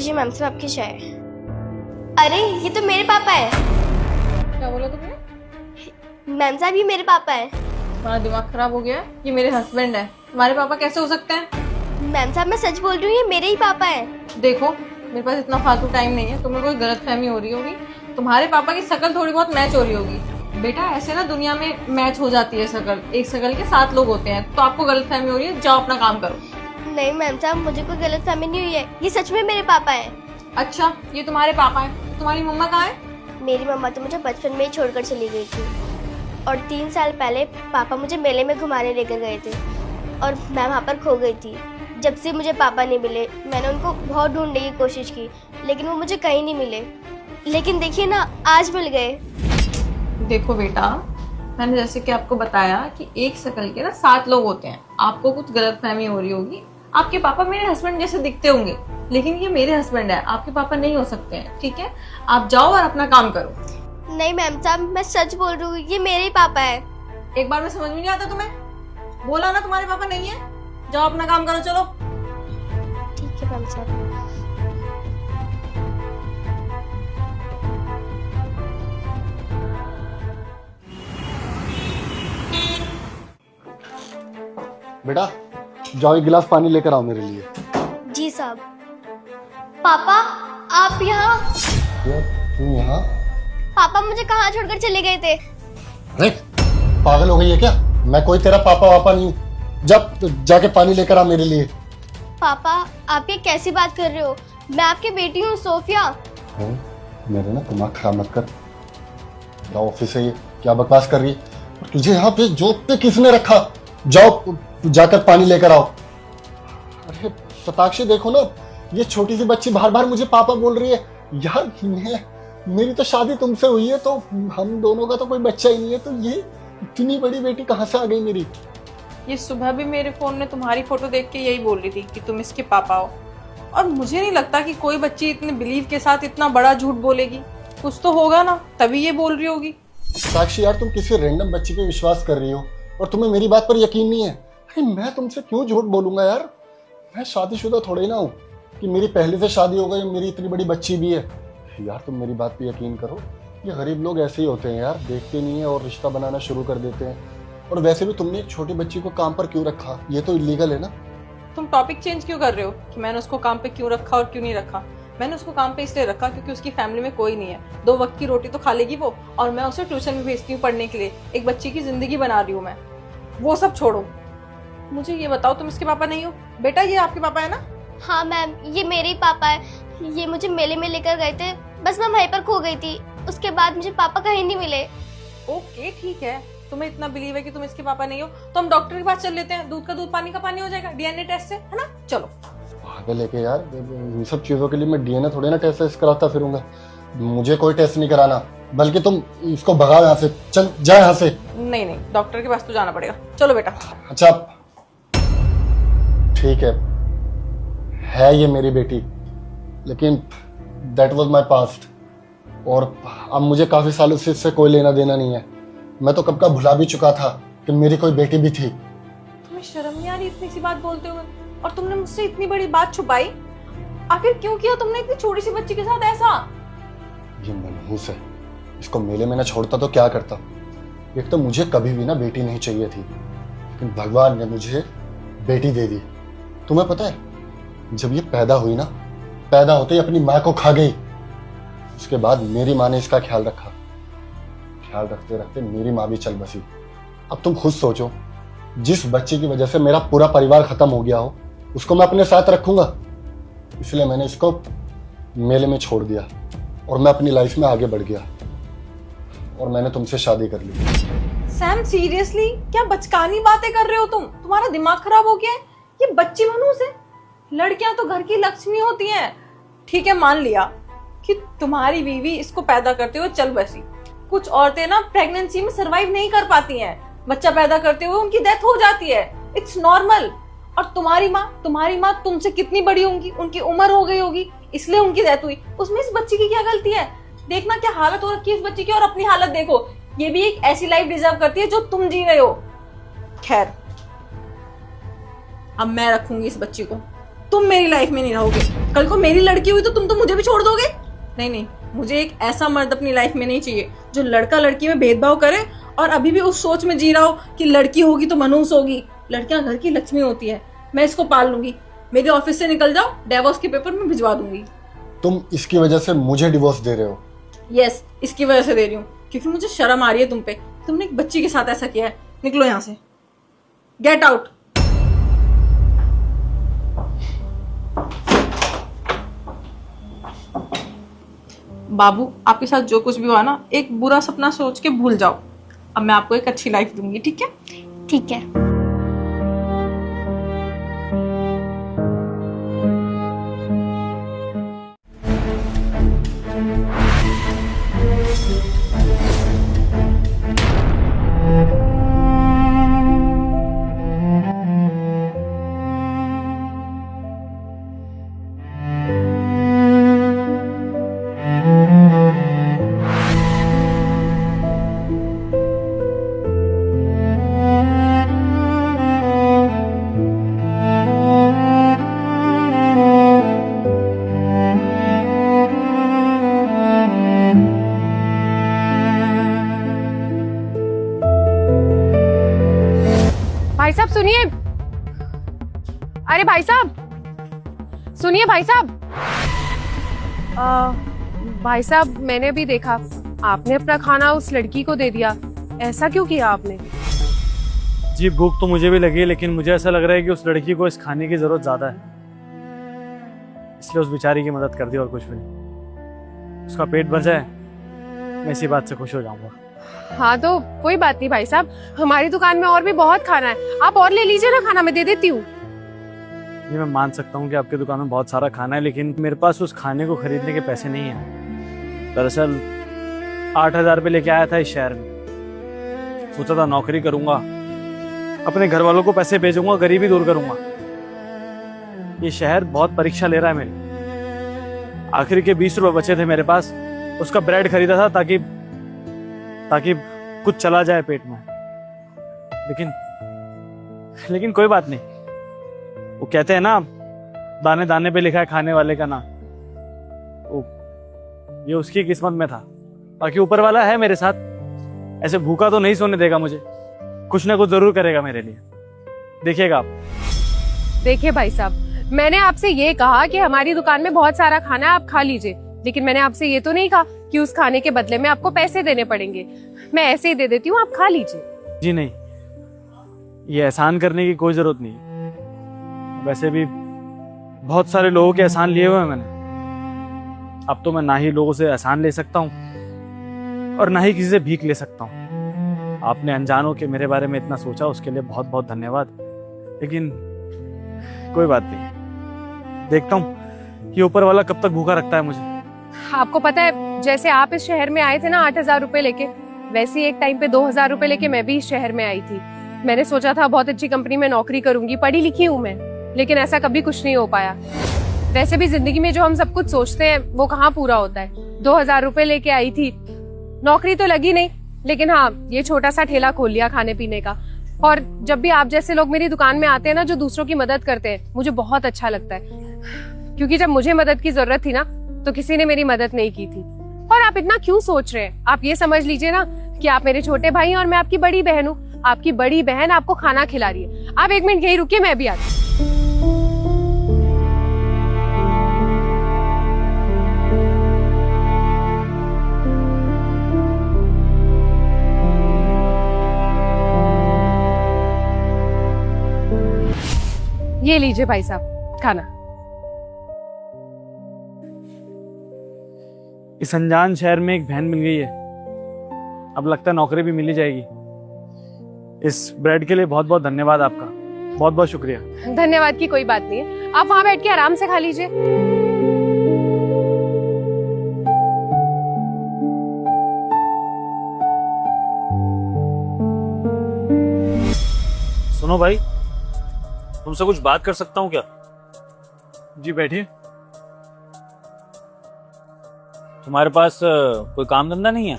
लीजिए मैम साहब आपकी चाय। अरे ये तो मेरे पापा है। क्या बोला तुमने? मैम साहब ये मेरे पापा है। तुम्हारा दिमाग खराब हो गया है? ये मेरे हस्बैंड है, तुम्हारे पापा कैसे हो सकते हैं? मैम साहब मैं सच बोल रही हूँ, ये मेरे ही पापा है। देखो मेरे पास इतना फालतू टाइम नहीं है, तुम्हें कोई गलतफहमी हो रही होगी। तुम्हारे पापा की शक्ल थोड़ी बहुत मैच हो रही होगी। बेटा ऐसे ना दुनिया में मैच हो जाती है शक्ल, एक शक्ल के 7 लोग होते हैं, तो आपको गलतफहमी हो रही है, जाओ अपना काम करो। नहीं मैम साहब मुझे कोई गलतफहमी नहीं हुई है, ये सच में मेरे पापा है। अच्छा ये तुम्हारे पापा है, तुम्हारी मम्मा कहाँ है? मेरी मम्मा तो मुझे बचपन में ही छोड़कर चली गई थी और 3 साल पहले पापा मुझे मेले में घुमाने लेकर गए थे और मैं वहाँ पर खो गई थी। जब से मुझे पापा नहीं मिले मैंने उनको बहुत ढूंढने की कोशिश की लेकिन वो मुझे कहीं नहीं मिले। लेकिन देखिए ना आज मिल गए। देखो बेटा, मैंने जैसे कि आपको बताया कि एक शक्ल के ना 7 लोग होते हैं, आपको कुछ गलतफहमी हो रही होगी। आपके पापा मेरे हस्बैंड जैसे दिखते होंगे लेकिन ये मेरे हस्बैंड है, आपके पापा नहीं हो सकते हैं। ठीक है, आप जाओ और अपना काम करो। नहीं मैम साहब मैं सच बोल रही हूँ, ये मेरे ही पापा है। एक बार में समझ में नहीं आता तुम्हें? बोला ना तुम्हारे पापा नहीं है, जाओ अपना काम करो, चलो। ठीक है मैम साहब। बेटा जाओ एक गिलास पानी लेकर आओ मेरे लिए। जी साहब। पापा आप यहाँ? तू यहाँ? पापा मुझे कहाँ छोड़कर चले गए थे? अरे पागल हो गई है क्या? मैं कोई तेरा पापा वापा नहीं हूँ। जब जाके पानी लेकर आ मेरे लिए। पापा आप ये कैसी बात कर रहे हो? मैं आपकी बेटी हूँ सोफिया। मेरे ना दिमाग खराब मत कर। जाओ ऑफिस से, ये क्या बकवास कर रही है? तुझे यहाँ पे जॉब पे किसने रखा? जाओ जाकर पानी लेकर आओ। अरे शताक्षी देखो ना, ये छोटी सी बच्ची बार बार मुझे पापा बोल रही है। यार मेरी तो शादी तुमसे हुई है, तो हम दोनों का तो कोई बच्चा ही नहीं है, तो ये इतनी बड़ी बेटी कहाँ से आ गई मेरी? ये सुबह भी मेरे फोन में तुम्हारी फोटो देख के यही बोल रही थी कि तुम इसके पापा हो, और मुझे नहीं लगता कि कोई बच्ची इतने बिलीव के साथ इतना बड़ा झूठ बोलेगी। कुछ तो होगा ना, तभी ये बोल रही होगी। साक्षी यार, तुम किसी रैंडम बच्ची पे विश्वास कर रही हो और तुम्हें मेरी बात पर यकीन नहीं है। अरे मैं तुमसे क्यों झूठ बोलूंगा यार? मैं शादीशुदा थोड़े ना हूँ कि मेरी पहले से शादी हो गई, मेरी इतनी बड़ी बच्ची भी है। यार तुम मेरी बात पे यकीन करो, ये गरीब लोग ऐसे ही होते हैं यार, देखते नहीं है और रिश्ता बनाना शुरू कर देते हैं। और वैसे भी तुमने एक छोटी बच्ची को काम पर क्यों रखा? ये तो इलीगल है ना। तुम टॉपिक चेंज क्यों कर रहे हो कि मैंने उसको काम पे क्यों रखा और क्यों नहीं रखा? मैंने उसको काम पे इसलिए रखा क्योंकि उसकी फैमिली में कोई नहीं है, 2 वक्त की रोटी तो खा लेगी वो, और मैं उसे ट्यूशन में भेजती हूँ पढ़ने के लिए। एक बच्ची की जिंदगी बना रही हूँ मैं। वो सब छोड़ो, मुझे ये बताओ तुम इसके पापा नहीं हो? बेटा ये आपके पापा है ना? हाँ मैम ये मेरे ही पापा है। ये मुझे मेले में लेकर गए थे, बस मैं वहीं पर खो गई थी। उसके बाद मुझे पापा कहीं नहीं मिले। ओके ठीक है, तुम्हें इतना बिलीव है कि तुम इसके पापा नहीं हो, तो हम डॉक्टर के पास चल लेते हैं। दूध का दूध पानी का पानी हो जाएगा डीएनए टेस्ट से, है ना? चलो। पागल लेके यार, इन सब चीजों के लिए मैं डीएनए थोड़े ना टेस्ट कराता फिरूंगा। मुझे कोई टेस्ट नहीं कराना, बल्कि तुम इसको भगाओ यहाँ से। चल जा यहाँ से। नहीं नहीं, डॉक्टर के पास तो जाना पड़ेगा। चलो बेटा। अच्छा ठीक है ये मेरी बेटी, लेकिन दैट वाज माय पास्ट, और अब मुझे काफी सालों से इससे कोई लेना देना नहीं है। मैं तो कब का भुला भी चुका था कि मेरी कोई बेटी भी थी। तुम्हें शर्म नहीं आ रही इतनी सी बात बोलते हुए? और तुमने मुझसे इतनी बड़ी बात छुपाई, आखिर क्यों किया तुमने इतनी छोटी सी बच्ची के साथ ऐसा? ये मनहूस है, इसको मेले में ना छोड़ता तो क्या करता। एक तो मुझे कभी भी ना बेटी नहीं चाहिए थी, लेकिन भगवान ने मुझे बेटी दे दी। तुम्हें पता है, जब ये पैदा हुई ना, पैदा होते ही अपनी माँ को खा गई। उसके बाद मेरी माँ ने इसका ख्याल रखा, ख्याल रखते रखते मेरी माँ भी चल बसी। अब तुम खुद सोचो, जिस बच्चे की वजह से मेरा पूरा परिवार खत्म हो गया हो, उसको मैं अपने साथ रखूंगा? इसलिए मैंने इसको मेले में छोड़ दिया और मैं अपनी लाइफ में आगे बढ़ गया, और मैंने तुमसे शादी कर ली। सैम सीरियसली क्या बचकानी बातें कर रहे हो तुम? तुम्हारा दिमाग खराब हो गया है? ये बच्ची मनहूस है। लड़कियां तो घर की लक्ष्मी होती हैं। ठीक है मान लिया कि तुम्हारी बीवी इसको पैदा करते हुए चल बसी। कुछ औरतें ना प्रेगनेंसी में सरवाइव नहीं कर पाती हैं, बच्चा पैदा करते हुए उनकी डेथ हो जाती है। It's normal. और तुम्हारी माँ तुमसे कितनी बड़ी होंगी? उनकी उम्र हो गई होगी, इसलिए उनकी डेथ हुई। उसमें इस बच्ची की क्या गलती है? देखना क्या हालत हो रखी है इस बच्ची की, और अपनी हालत देखो। ये भी एक ऐसी लाइफ डिजर्व करती है जो तुम जी रहे हो। खैर अब मैं रखूंगी इस बच्ची को, तुम मेरी लाइफ में नहीं रहोगे। कल को मेरी लड़की हुई तो तुम तो मुझे भी छोड़ दोगे। नहीं नहीं, मुझे एक ऐसा मर्द अपनी लाइफ में नहीं चाहिए जो लड़का लड़की में भेदभाव करे और अभी भी उस सोच में जी रहा हो कि लड़की होगी तो मनहूस होगी। लड़कियां घर की लक्ष्मी होती है, मैं इसको पाल लूंगी। मेरे ऑफिस से निकल जाओ, डिवोर्स के पेपर में भिजवा दूंगी। तुम इसकी वजह से मुझे डिवोर्स दे रहे हो? यस, इसकी वजह से दे रही हूँ, क्योंकि मुझे शर्म आ रही है तुम पे। तुमने एक बच्ची के साथ ऐसा किया है। निकलो यहाँ से, गेट आउट। बाबू, आपके साथ जो कुछ भी हुआ ना, एक बुरा सपना सोच के भूल जाओ। अब मैं आपको एक अच्छी लाइफ दूंगी, ठीक है? ठीक है। भाई साहब सुनिए। अरे भाई साहब सुनिए। भाई साहब, भाई साहब मैंने अभी देखा आपने अपना खाना उस लड़की को दे दिया। ऐसा क्यों किया आपने? जी भूख तो मुझे भी लगी है, लेकिन मुझे ऐसा लग रहा है कि उस लड़की को इस खाने की जरूरत ज्यादा है, इसलिए उस बेचारी की मदद कर दी और कुछ भी नहीं। उसका पेट भर जाए, मैं इसी बात से खुश हो जाऊंगा। हाँ तो कोई बात नहीं भाई साहब, हमारी दुकान में और भी बहुत खाना है, आप और ले लीजिए ना खाना, मैं दे देती हूँ। ये मैं मान सकता हूँ कि आपकी दुकान में बहुत सारा खाना है, लेकिन मेरे पास उस खाने को खरीदने के पैसे नहीं हैं। दरअसल 8,000 रुपये लेके आया था इस शहर में। सोचा था नौकरी करूंगा, अपने घर वालों को पैसे भेजूंगा, गरीबी दूर करूंगा। ये शहर बहुत परीक्षा ले रहा है मेरी। आखिर के 20 रुपये बचे थे मेरे पास, उसका ब्रेड खरीदा था ताकि कुछ चला जाए पेट में। लेकिन कोई बात नहीं। वो कहते हैं ना, दाने दाने पे लिखा है खाने वाले का नाम। ये उसकी किस्मत में था। बाकी ऊपर वाला है मेरे साथ, ऐसे भूखा तो नहीं सोने देगा मुझे, कुछ ना कुछ जरूर करेगा मेरे लिए, देखिएगा आप। देखिए भाई साहब, मैंने आपसे ये कहा कि हमारी दुकान में बहुत सारा खाना है, आप खा लीजिए, लेकिन मैंने आपसे ये तो नहीं कहा कि उस खाने के बदले में आपको पैसे देने पड़ेंगे। मैं ऐसे ही दे देती हूँ, आप खा लीजिए। जी नहीं, ये एहसान करने की कोई जरूरत नहीं। वैसे भी बहुत सारे लोगों के एहसान लिए हुए हैं मैंने। अब तो मैं ना ही लोगों से एहसान ले सकता हूँ और ना ही किसी से भीख ले सकता हूँ। आपने अनजानों के मेरे बारे में इतना सोचा, उसके लिए बहुत बहुत धन्यवाद। लेकिन कोई बात नहीं, देखता हूँ कि ऊपर वाला कब तक भूखा रखता है मुझे। आपको पता है, जैसे आप इस शहर में आए थे ना 8,000 रुपए लेके, वैसे ही एक टाइम पे 2,000 रुपए लेके मैं भी इस शहर में आई थी। मैंने सोचा था बहुत अच्छी कंपनी में नौकरी करूंगी, पढ़ी लिखी हूँ मैं, लेकिन ऐसा कभी कुछ नहीं हो पाया। वैसे भी जिंदगी में जो हम सब कुछ सोचते हैं वो कहाँ पूरा होता है। 2,000 रुपए लेके आई थी, नौकरी तो लगी नहीं, लेकिन हाँ ये छोटा सा ठेला खोल लिया खाने पीने का। और जब भी आप जैसे लोग मेरी दुकान में आते हैं ना, जो दूसरों की मदद करते हैं, मुझे बहुत अच्छा लगता है। क्योंकि जब मुझे मदद की जरूरत थी ना, तो किसी ने मेरी मदद नहीं की थी। और आप इतना क्यों सोच रहे हैं? आप ये समझ लीजिए ना कि आप मेरे छोटे भाई हैं और मैं आपकी बड़ी बहन हूँ। आपकी बड़ी बहन आपको खाना खिला रही है। आप 1 मिनट यही रुकिए, मैं भी आती हूँ। ये लीजिए भाई साहब खाना। इस अनजान शहर में एक बहन मिल गई है, अब लगता है नौकरी भी मिली जाएगी। इस ब्रेड के लिए बहुत बहुत धन्यवाद आपका, बहुत बहुत शुक्रिया। धन्यवाद की कोई बात नहीं है, आप वहां बैठ के आराम से खा लीजिए। सुनो भाई, तुमसे कुछ बात कर सकता हूँ क्या? जी बैठिए। तुम्हारे पास कोई काम धंधा नहीं है?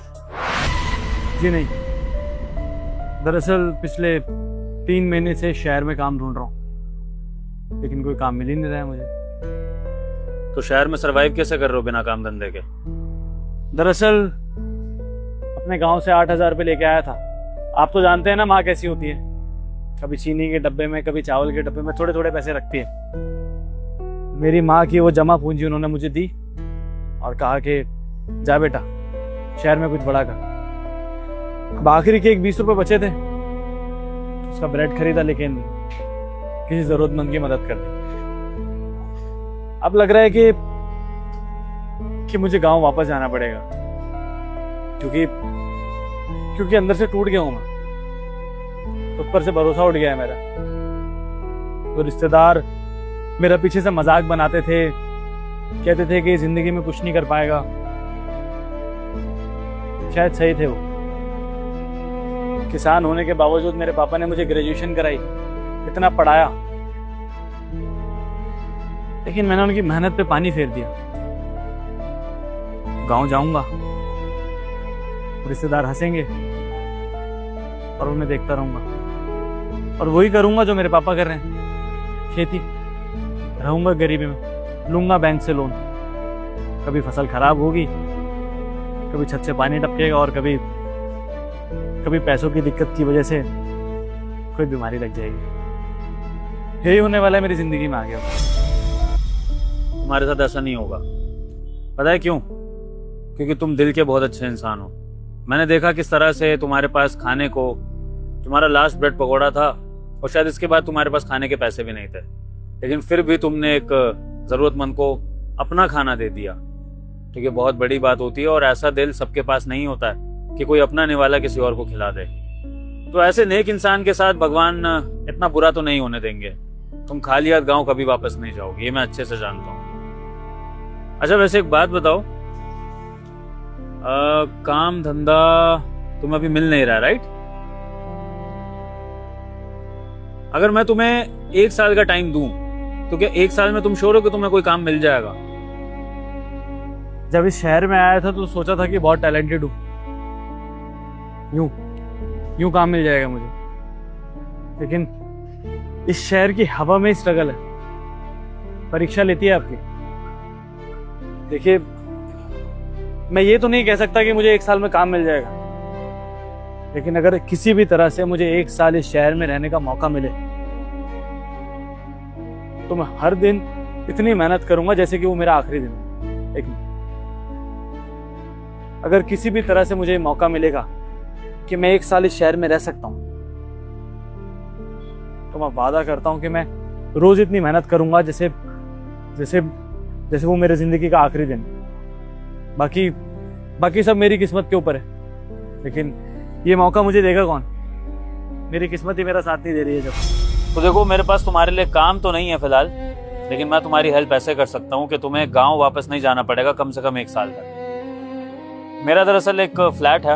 जी नहीं, दरअसल पिछले 3 महीने से शहर में काम ढूंढ रहा हूँ। लेकिन कोई काम मिल ही नहीं रहा है मुझे। तो शहर में सरवाइव कैसे कर रहे हो बिना काम धंधे के? दरअसल अपने गांव से 8,000 रुपये लेके आया था। आप तो जानते हैं ना माँ कैसी होती है, कभी चीनी के डब्बे में कभी चावल के डब्बे में थोड़े थोड़े पैसे रखती है। मेरी माँ की वो जमा पूंजी उन्होंने मुझे दी और कहा कि जा बेटा शहर में कुछ बड़ा कर। अब आखिरी के एक 20 रुपए बचे थे तो उसका ब्रेड खरीदा, लेकिन किसी जरूरतमंद की मदद कर दी। अब लग रहा है कि मुझे गांव वापस जाना पड़ेगा, क्योंकि अंदर से टूट गया हूं मैं। ऊपर से भरोसा उठ गया है मेरा। तो रिश्तेदार मेरा पीछे से मजाक बनाते थे, कहते थे कि जिंदगी में कुछ नहीं कर पाएगा। शायद सही थे वो। किसान होने के बावजूद मेरे पापा ने मुझे ग्रेजुएशन कराई, इतना पढ़ाया, लेकिन मैंने उनकी मेहनत पे पानी फेर दिया। गांव जाऊंगा, रिश्तेदार हंसेंगे और उन्हें देखता रहूंगा और वही करूंगा जो मेरे पापा कर रहे हैं, खेती। रहूंगा गरीबी में, लूंगा बैंक से लोन। कभी फसल खराब होगी, कभी छत से पानी टपकेगा और कभी पैसों की दिक्कत की वजह से कोई बीमारी लग जाएगी। यही होने वाला है मेरी जिंदगी में आगे। तुम्हारे साथ ऐसा नहीं होगा, पता है क्यों? क्योंकि तुम दिल के बहुत अच्छे इंसान हो। मैंने देखा किस तरह से तुम्हारे पास खाने को, तुम्हारा लास्ट ब्रेड पकौड़ा था और शायद इसके बाद तुम्हारे पास खाने के पैसे भी नहीं थे, लेकिन फिर भी तुमने एक जरूरतमंद को अपना खाना दे दिया। तो ये बहुत बड़ी बात होती है और ऐसा दिल सबके पास नहीं होता है कि कोई अपना निवाला किसी और को खिला दे। तो ऐसे नेक इंसान के साथ भगवान इतना बुरा तो नहीं होने देंगे। तुम खाली हाथ गांव कभी वापस नहीं जाओगे, ये मैं अच्छे से जानता हूँ। अच्छा वैसे एक बात बताओ, काम धंधा तुम्हें अभी मिल नहीं रहा, राइट? अगर मैं तुम्हें 1 साल का टाइम दूं तो क्या 1 साल में तुम श्योर हो कि तुम्हें कोई काम मिल जाएगा? जब इस शहर में आया था तो सोचा था कि बहुत टैलेंटेड हूँ, यूं काम मिल जाएगा मुझे, लेकिन इस शहर की हवा में स्ट्रगल है। परीक्षा लेती है आपकी। देखिए मैं ये तो नहीं कह सकता कि मुझे 1 साल में काम मिल जाएगा, लेकिन अगर किसी भी तरह से मुझे 1 साल इस शहर में रहने का मौका मिले तो मैं हर दिन इतनी मेहनत करूंगा जैसे कि वो मेरा आखिरी दिन है। एक मिनट, अगर किसी भी तरह से मुझे मौका मिलेगा कि मैं 1 साल इस शहर में रह सकता हूं तो मैं वादा करता हूं कि मैं रोज इतनी मेहनत करूंगा जैसे वो मेरे जिंदगी का आखिरी दिन। बाकी सब मेरी किस्मत के ऊपर है, लेकिन ये मौका मुझे देगा कौन? मेरी किस्मत ही मेरा साथ नहीं दे रही है। जब तो देखो मेरे पास तुम्हारे लिए काम तो नहीं है फिलहाल, लेकिन मैं तुम्हारी हेल्प ऐसे कर सकता हूँ कि तुम्हें गांव वापस नहीं जाना पड़ेगा कम से कम 1 साल तक। मेरा दरअसल एक फ्लैट है।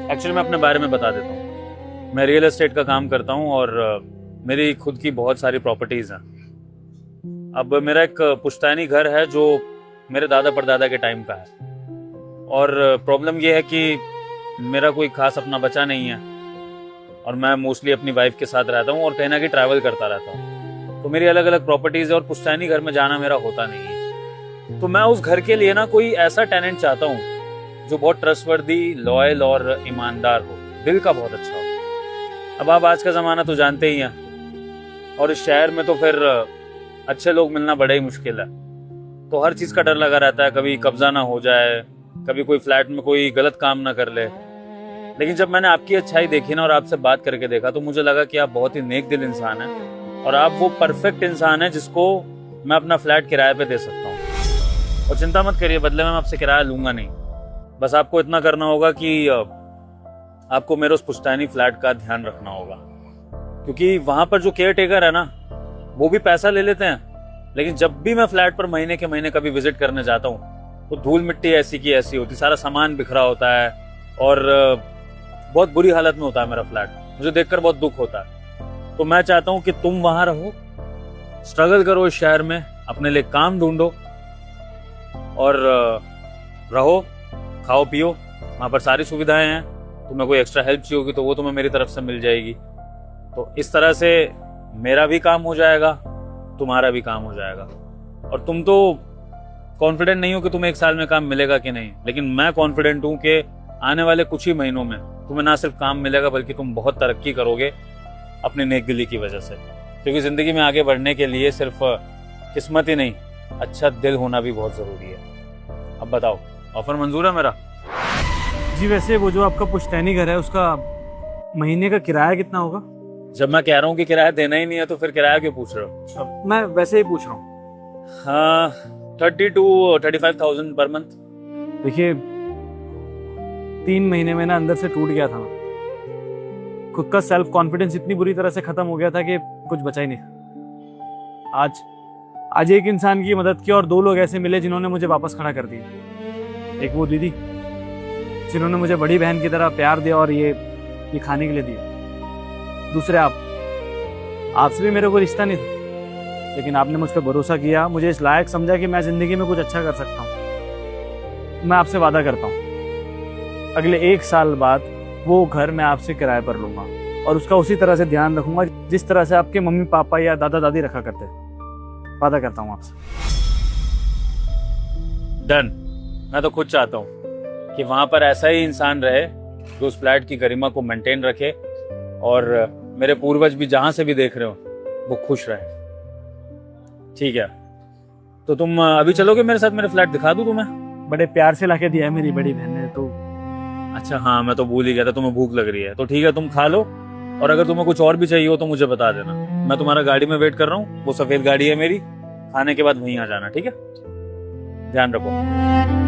एक्चुअली मैं अपने बारे में बता देता हूँ। मैं रियल एस्टेट का काम करता हूँ और मेरी खुद की बहुत सारी प्रॉपर्टीज हैं। अब मेरा एक पुश्तैनी घर है जो मेरे दादा परदादा के टाइम का है, और प्रॉब्लम ये है कि मेरा कोई खास अपना बचा नहीं है और मैं मोस्टली अपनी वाइफ के साथ रहता हूँ और कहीं ना कहीं ट्रैवल करता रहता हूँ। तो मेरी अलग अलग प्रॉपर्टीज है और पुश्तैनी घर में जाना मेरा होता नहीं है। तो मैं उस घर के लिए ना कोई ऐसा टेनेंट चाहता हूँ जो बहुत ट्रस्टवर्दी, लॉयल और ईमानदार हो, दिल का बहुत अच्छा हो। अब आप आज का ज़माना तो जानते ही हैं, और इस शहर में तो फिर अच्छे लोग मिलना बड़ा ही मुश्किल है। तो हर चीज़ का डर लगा रहता है, कभी कब्जा ना हो जाए, कभी कोई फ्लैट में कोई गलत काम ना कर ले। लेकिन जब मैंने आपकी अच्छाई देखी ना और आपसे बात करके देखा तो मुझे लगा कि आप बहुत ही नेक दिल इंसान हैं और आप वो परफेक्ट इंसान हैं जिसको मैं अपना फ्लैट किराए पे दे सकता हूँ। और चिंता मत करिए, बदले में मैं आपसे किराया लूंगा नहीं। बस आपको इतना करना होगा कि आपको मेरे उस पुश्तैनी फ्लैट का ध्यान रखना होगा, क्योंकि वहां पर जो केयर टेकर है ना वो भी पैसा ले लेते हैं, लेकिन जब भी मैं फ्लैट पर महीने के महीने कभी विजिट करने जाता हूँ तो धूल मिट्टी ऐसी की ऐसी होती, सारा सामान बिखरा होता है और बहुत बुरी हालत में होता है मेरा फ्लैट। मुझे देखकर बहुत दुख होता है। तो मैं चाहता हूँ कि तुम वहां रहो, स्ट्रगल करो इस शहर में, अपने लिए काम ढूंढो और रहो, खाओ पियो, वहां पर सारी सुविधाएं हैं। तुम्हें कोई एक्स्ट्रा हेल्प चाहिए होगी तो वो तुम्हें मेरी तरफ से मिल जाएगी। तो इस तरह से मेरा भी काम हो जाएगा तुम्हारा भी काम हो जाएगा। और तुम तो कॉन्फिडेंट नहीं हो कि तुम्हें 1 साल में काम मिलेगा कि नहीं, लेकिन मैं कॉन्फिडेंट हूं कि आने वाले कुछ ही महीनों में तुम्हें ना सिर्फ काम मिलेगा बल्कि तुम बहुत तरक्की करोगे अपनी नेकदिली की वजह से। क्योंकि जिंदगी में आगे बढ़ने के लिए सिर्फ किस्मत ही नहीं, अच्छा दिल होना भी बहुत जरूरी है। अब बताओ, ऑफर मंजूर है मेरा? जी वैसे वो जो आपका पुश्तैनी घर है उसका महीने का किराया कितना होगा? जब मैं कह रहा हूँ कि किराया देना ही नहीं है तो फिर किराया क्यों पूछ रहे हो? अब मैं वैसे ही पूछ रहा हूँ। हाँ, 30 to 35,000 पर मंथ। देखिए 3 महीने में ना अंदर से टूट गया था मैं। खुद का सेल्फ कॉन्फिडेंस इतनी बुरी तरह से खत्म हो गया था कि कुछ बचा ही नहीं। आज एक इंसान की मदद की और 2 लोग ऐसे मिले जिन्होंने मुझे वापस खड़ा कर दिया। एक वो दीदी जिन्होंने मुझे बड़ी बहन की तरह प्यार दिया और ये खाने के लिए दिया। दूसरे आपसे भी मेरे को रिश्ता नहीं था, लेकिन आपने मुझ पर भरोसा किया, मुझे इस लायक समझा कि मैं जिंदगी में कुछ अच्छा कर सकता हूँ। मैं आपसे वादा करता हूँ अगले 1 साल बाद वो घर मैं आपसे किराए पर लूंगा और उसका उसी तरह से ध्यान रखूंगा जिस तरह से आपके मम्मी पापा या दादा दादी रखा करते। वादा करता हूँ आपसे। डन। मैं तो खुद चाहता हूँ कि वहां पर ऐसा ही इंसान रहे जो उस फ्लैट की गरिमा को मेंटेन रखे और मेरे पूर्वज भी जहां से भी देख रहे हो वो खुश रहे। ठीक है, तो तुम अभी चलोगे मेरे साथ? मेरे फ्लैट दिखा दूं तुम्हें? बड़े प्यार से लाके दिया है मेरी बड़ी बहन ने तो। अच्छा हाँ, मैं तो भूल ही गया था, तुम्हें भूख लग रही है तो ठीक है, तुम खा लो और अगर तुम्हें कुछ और भी चाहिए हो तो मुझे बता देना। मैं तुम्हारा गाड़ी में वेट कर रहा हूँ, वो सफेद गाड़ी है मेरी। खाने के बाद वहीं आ जाना, ठीक है? ध्यान रखो।